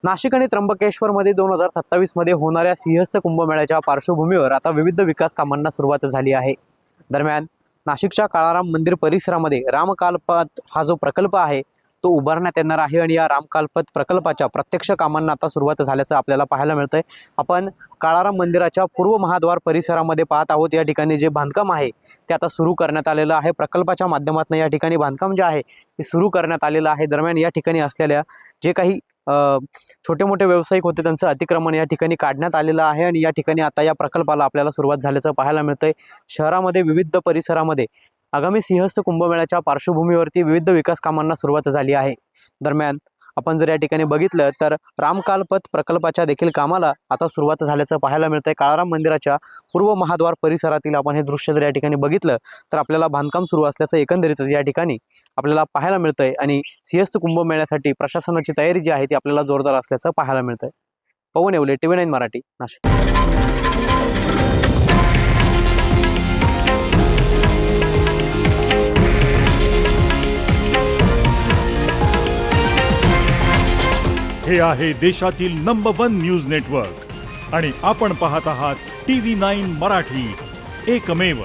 नाशिक आणि त्र्यंबकेश्वरमध्ये 2027 मध्ये होणाऱ्या सिंहस्थ कुंभमेळ्याच्या पार्श्वभूमीवर आता विविध विकास कामांना सुरुवात झाली आहे। दरम्यान नाशिकच्या काळाराम मंदिर परिसरामध्ये रामकालपथ हा जो प्रकल्प आहे तो उभारण्यात येणार आहे आणि या रामकालपथ प्रकल्पाच्या प्रत्यक्ष कामांना आता सुरुवात झाल्याचं आपल्याला पाहायला मिळतंय। आपण काळाराम मंदिराच्या पूर्व महाद्वार परिसरामध्ये पाहत आहोत। या ठिकाणी जे बांधकाम आहे ते आता सुरू करण्यात आलेलं आहे। प्रकल्पाच्या माध्यमातून या ठिकाणी बांधकाम जे आहे ते सुरू करण्यात आलेलं आहे। दरम्यान या ठिकाणी असलेल्या जे काही छोटे मोठे व्यावसायिक होते त्यांचं अतिक्रमण या ठिकाणी काढण्यात आलेलं आहे आणि या ठिकाणी आता या प्रकल्पाला आपल्याला सुरुवात झाल्याचं पाहायला मिळतंय। शहरामध्ये विविध परिसरामध्ये आगामी सिंहस्थ कुंभमेळ्याच्या पार्श्वभूमीवरती विविध विकास कामांना सुरुवात झाली आहे। दरम्यान आपण जर या ठिकाणी बघितलं तर रामकालपथ प्रकल्पाच्या देखील कामाला आता सुरुवात झाल्याचं पाहायला मिळतंय। काळाराम मंदिराच्या पूर्व महाद्वार परिसरातील आपण हे दृश्य जर या ठिकाणी बघितलं तर आपल्याला बांधकाम सुरू असल्याचं एकंदरीतच या ठिकाणी आपल्याला पाहायला मिळतंय आणि सिंहस्थ कुंभमेळ्यासाठी प्रशासनाची तयारी जी आहे ती आपल्याला जोरदार असल्याचं पाहायला मिळतंय। पवन येवले, TV9 मराठी, नाशिक। हे आहे देशातील नंबर 1 न्यूज नेटवर्क आणि आपण पाहत आहात TV9 मराठी, एकमेव।